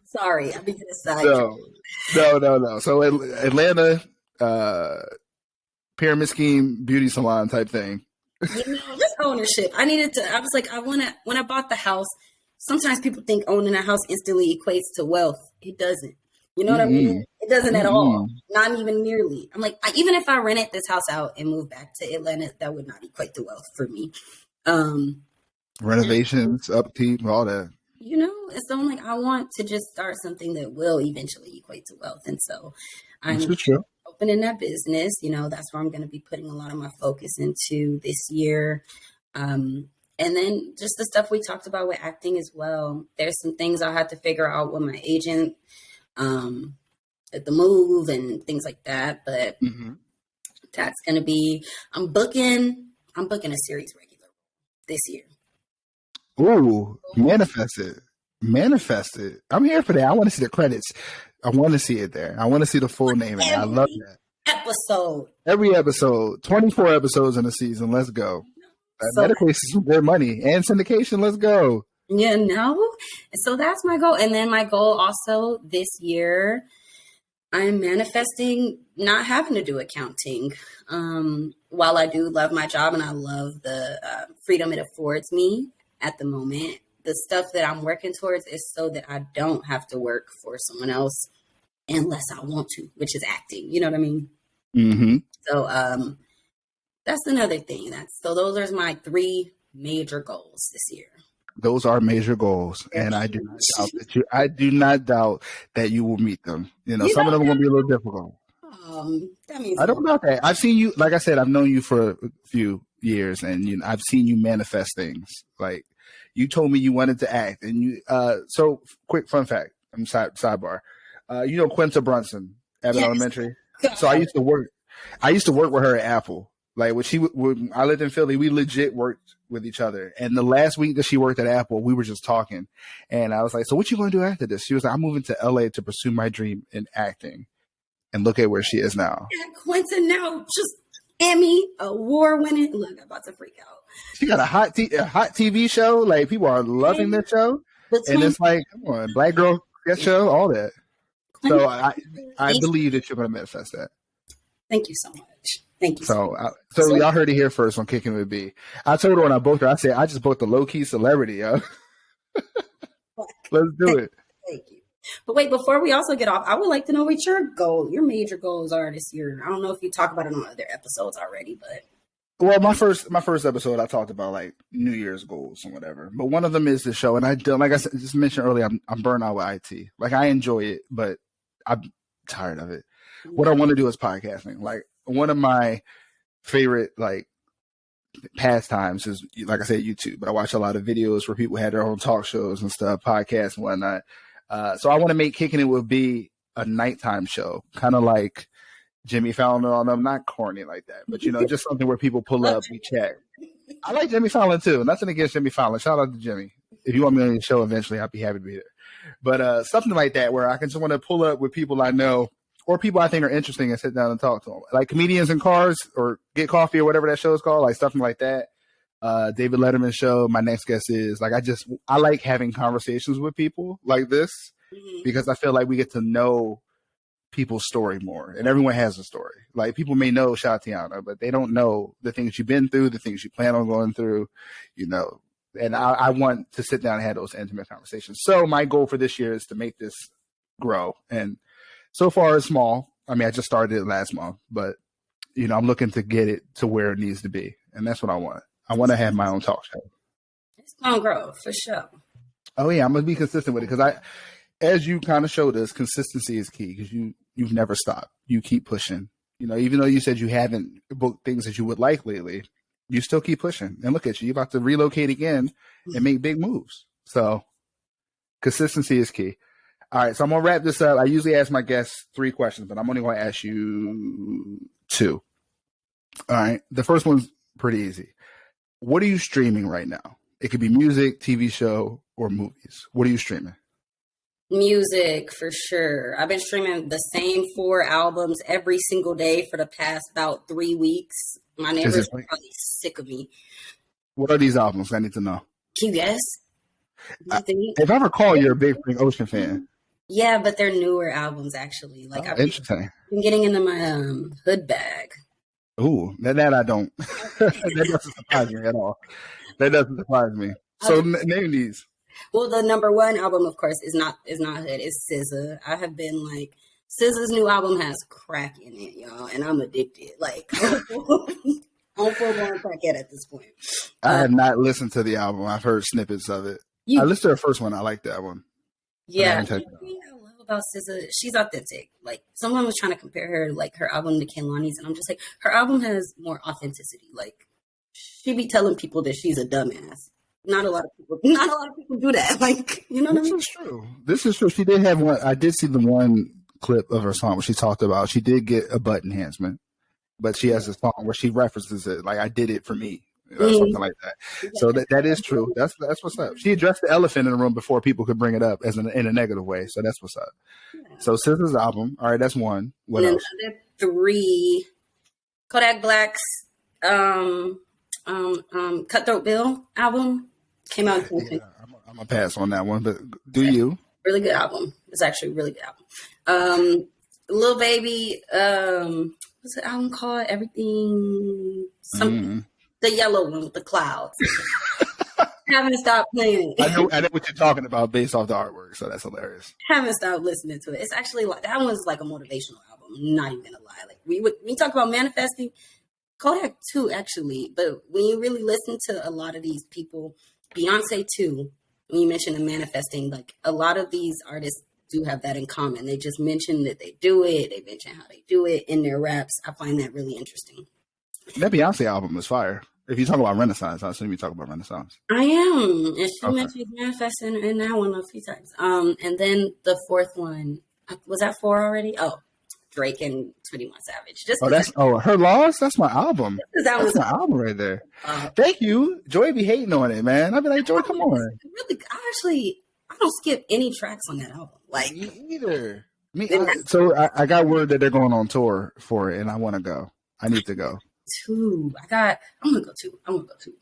sorry. I'll be to the side. No. So Atlanta, pyramid scheme, beauty salon type thing. You know, just ownership. I was like, when I bought the house, sometimes people think owning a house instantly equates to wealth. It doesn't. You know what I mean? It doesn't at all. Not even nearly. I'm like, even if I rented this house out and moved back to Atlanta, that would not equate to wealth for me. Renovations, upkeep, all that. You know, and so I'm like, I want to just start something that will eventually equate to wealth. And so I'm opening that business. You know, that's where I'm going to be putting a lot of my focus into this year. And then just the stuff we talked about with acting as well. There's some things I'll have to figure out with my agent at the move and things like that. But that's going to be, I'm booking a series regular this year. Ooh, manifest it. I'm here for that. I want to see the credits. I want to see it there. I want to see the full name. I love that. Every episode, 24 episodes in a season. Let's go. That equates to some good money and syndication. Let's go. You know, so that's my goal. And then my goal also this year, I'm manifesting not having to do accounting. While I do love my job and I love the freedom it affords me at the moment, the stuff that I'm working towards is so that I don't have to work for someone else unless I want to, which is acting. You know what I mean? Mm-hmm. So that's another thing. So those are my 3 major goals this year. Those are major goals, and I do not doubt that you will meet them. You know, some of them are going to be a little difficult. That means I don't know that. I've seen you, like I said, I've known you for a few years, and I've seen you manifest things. Like you told me you wanted to act, and you. So, quick fun fact. I'm sidebar. You know Quinta Brunson, Abbott Elementary. So I used to work with her at Apple. Like when I lived in Philly, we legit worked with each other. And the last week that she worked at Apple, we were just talking. And I was like, so what you going to do after this? She was like, I'm moving to LA to pursue my dream in acting. And look at where she is now. Yeah, Quentin now just Emmy award winning. Look, I'm about to freak out. She got a hot TV show. Like people are loving this show. And it's like, come on, Black Girl Get Show, all that. So I believe that you're going to manifest that. Thank you so much. Thank you. So y'all heard it here first on Kickin with B. I told her when I booked her, I said, I just booked a low-key celebrity, yo. Let's do it. Thank you. But wait, before we also get off, I would like to know what your major goals are this year. I don't know if you talk about it on other episodes already, but. Well, my first episode, I talked about like New Year's goals and whatever. But one of them is the show, and I don't, like I said, just mentioned earlier, I'm burnt out with IT. Like I enjoy it, but I'm tired of it. What I want to do is podcasting. Like one of my favorite like pastimes is, like I said, YouTube. But I watch a lot of videos where people had their own talk shows and stuff, podcasts and whatnot. So I want to make Kicking It With B a nighttime show, kind of like Jimmy Fallon and all them, not corny like that, but just something where people pull up, we chat. I like Jimmy Fallon too. Nothing against Jimmy Fallon. Shout out to Jimmy. If you want me on your show eventually, I'd be happy to be there. But something like that where I can just want to pull up with people I know or people I think are interesting and sit down and talk to them. Like Comedians in Cars or Get Coffee or whatever that show is called, like something like that. David Letterman show. My next guest is like, I like having conversations with people like this because I feel like we get to know people's story more, and everyone has a story. Like people may know Shatiana, but they don't know the things you've been through, the things you plan on going through, and I want to sit down and have those intimate conversations. So my goal for this year is to make this grow, and so far it's small. I mean, I just started it last month, but I'm looking to get it to where it needs to be, and that's what I want. I want to have my own talk show. It's gonna grow for sure. Oh yeah, I'm gonna be consistent with it because as you kind of showed us, consistency is key because you've never stopped. You keep pushing. Even though you said you haven't booked things that you would like lately, you still keep pushing. And look at you. You're about to relocate again and make big moves. So consistency is key. All right, so I'm going to wrap this up. I usually ask my guests 3 questions, but I'm only going to ask you 2. All right, the first one's pretty easy. What are you streaming right now? It could be music, TV show, or movies. What are you streaming? Music for sure. I've been streaming the same 4 albums every single day for the past about 3 weeks. My neighbors are probably sick of me. What are these albums? I need to know. Can you guess? If I recall, you're a big Frank Ocean fan. Yeah, but they're newer albums actually. Like I've been getting into my hood bag. Ooh, that I don't. That doesn't surprise me at all. That doesn't surprise me. So name these. Well, the number 1 album, of course, is not hood. It's SZA. I have been like, SZA's new album has crack in it, y'all, and I'm addicted. Like, I'm full-blown crackhead at this point. I have not listened to the album. I've heard snippets of it. I listened to her first one. I like that one. Yeah. I love about SZA, she's authentic. Like, someone was trying to compare her, like, her album to Kehlani's, and I'm just like, her album has more authenticity. Like, she be telling people that she's a dumbass. Not a lot of people do that. Like, what I mean? This is true. She did have one. I did see the one clip of her song where she talked about she did get a butt enhancement, but she has a song where she references it like I did it for me, something like that. So that is true. That's what's up. She addressed the elephant in the room before people could bring it up in a negative way. So that's what's up. Yeah. So SZA's album. All right, that's 1. What else? Another 3. Kodak Black's Cutthroat Bill album. Came out in 2020. I'm going to pass on that one, but do you? Really good album. It's actually a really good album. Lil Baby, what's the album called? Everything, something. The yellow one with the clouds. Haven't stopped playing it. I know what you're talking about based off the artwork, so that's hilarious. Haven't stopped listening to it. It's actually like, that one's like a motivational album. I'm not even gonna lie. Like we talk about manifesting, Kodak too, actually. But when you really listen to a lot of these people, Beyonce too, when you mention the manifesting, like a lot of these artists do have that in common. They just mention that they do it. They mention how they do it in their raps. I find that really interesting. That Beyonce album is fire. If you talk about Renaissance, I assume you talk about Renaissance. I am. And she mentioned manifesting in that one a few times. And then the 4th one, was that 4 already? Oh, Drake and 21 Savage. Her Loss? That's my album. That's my album right there. Thank you. Joy be hating on it, man. I'd be like, Joy, come on. Really, I don't skip any tracks on that album. Like, me either. I got word that they're going on tour for it, and I want to go. I need to go. 2. I'm gonna go 2.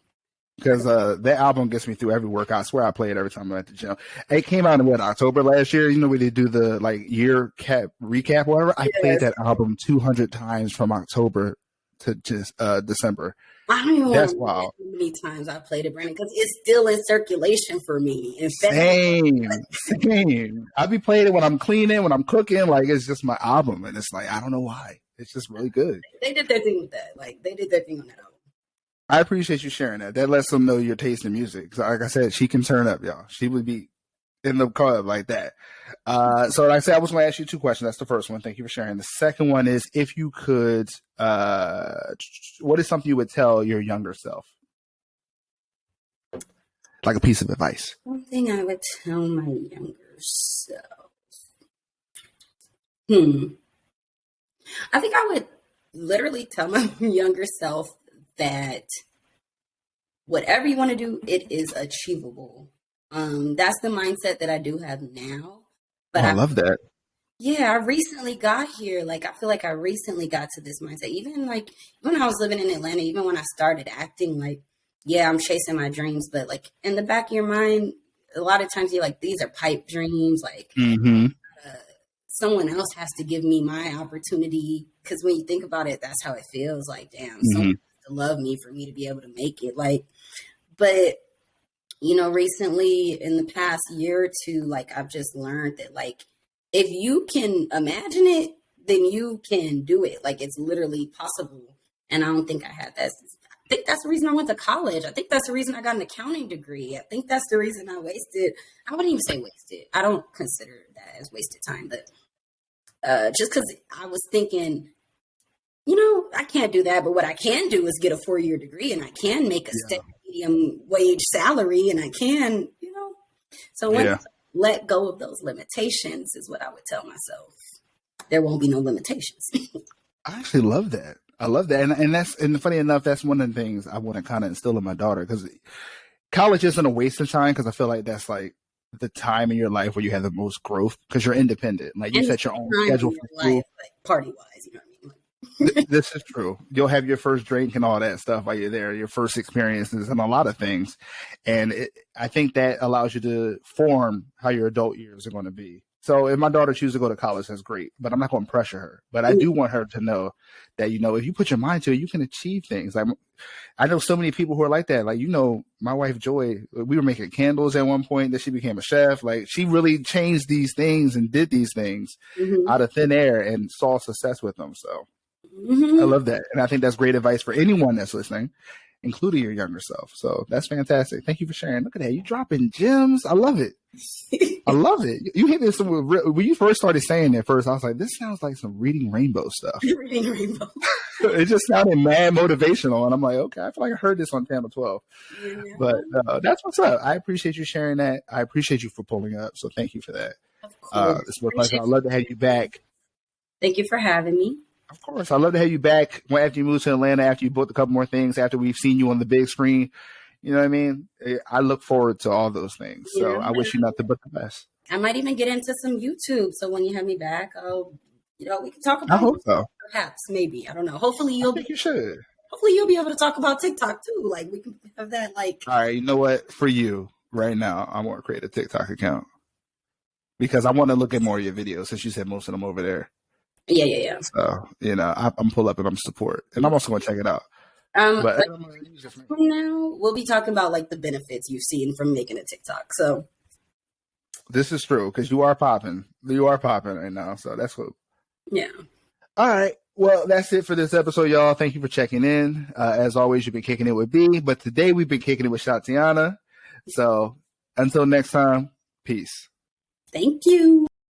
Because that album gets me through every workout. I swear I play it every time I'm at the gym. It came out in October last year. Where they do the year recap, whatever. I played that album 200 times from October to just December. I don't even That's want to wild. know how many times I played it, Brandon, because it's still in circulation for me. In fact, Same. I be playing it when I'm cleaning, when I'm cooking. Like, it's just my album, and it's like I don't know why. It's just really good. they did their thing with that. Like they did their thing on that album. I appreciate you sharing that. That lets them know your taste in music. 'Cause like I said, she can turn up, y'all. She would be in the club like that. So like I said, I was going to ask you two questions. That's the first one. Thank you for sharing. The second one is, if you could, what is something you would tell your younger self? Like a piece of advice. One thing I would tell my younger self. I think I would literally tell my younger self that whatever you want to do, it is achievable. That's the mindset that I do have now. But I love that. Yeah, I recently got here. Like, I feel like I recently got to this mindset. Even like when I was living in Atlanta, even when I started acting, like, yeah, I'm chasing my dreams, but like in the back of your mind, a lot of times you're like, these are pipe dreams. Like, someone else has to give me my opportunity. Because when you think about it, that's how it feels. Like, damn, someone has to love me for me to be able to make it. Like, but you know, recently in the past year or two, like I've just learned that like if you can imagine it, then you can do it. Like it's literally possible. And I don't think I had that. I think that's the reason I went to college. I think that's the reason I got an accounting degree. I think that's the reason I wouldn't even say wasted. I don't consider that as wasted time, but just because I was thinking, you know, I can't do that, but what I can do is get a 4-year degree and I can make a steady medium wage salary and I can, you know. So when I let go of those limitations is what I would tell myself. There won't be no limitations. I actually love that. I love that. And funny enough, that's one of the things I want to kind of instill in my daughter, because college isn't a waste of time, because I feel like that's like the time in your life where you have the most growth, because you're independent. Like you set your own schedule for school. Like party wise, you know what I mean? This is true. You'll have your first drink and all that stuff while you're there, your first experiences and a lot of things. And I think that allows you to form how your adult years are going to be. So if my daughter chooses to go to college, that's great, but I'm not going to pressure her. But I do want her to know that, you know, if you put your mind to it, you can achieve things. Like I know so many people who are like that. Like, you know, my wife, Joy, we were making candles at one point, that she became a chef. Like she really changed these things and did these things out of thin air and saw success with them. So I love that. And I think that's great advice for anyone that's listening, including your younger self. So that's fantastic. Thank you for sharing. Look at that. You dropping gems. I love it. I love it. You hit this when you first started saying that first, I was like, this sounds like some Reading Rainbow stuff. Reading Rainbow. It just sounded mad motivational. And I'm like, okay, I feel like I heard this on Channel 12. Yeah. But that's what's up. I appreciate you sharing that. I appreciate you for pulling up. So thank you for that. Of course. It's my pleasure. I'd love to have you back. Thank you for having me. Of course. I'd love to have you back after you move to Atlanta, after you booked a couple more things, after we've seen you on the big screen. You know what I mean? I look forward to all those things. So I wish you nothing but the best. I might even get into some YouTube. So when you have me back, we can talk about I hope so. Perhaps, maybe. I don't know. Hopefully you should. Hopefully you'll be able to talk about TikTok too. Like we can have that like. All right. You know what? For you right now, I want to create a TikTok account because I want to look at more of your videos, since you said most of them over there. Yeah. So, you know, I'm pull up and I'm support. And I'm also going to check it out. But from now, we'll be talking about like the benefits you've seen from making a TikTok. So this is true, because you are popping. You are popping right now. So that's what. Yeah. All right. Well, that's it for this episode, y'all. Thank you for checking in. As always, you've been kicking it with B, but today we've been kicking it with Shatiana. So until next time, peace. Thank you.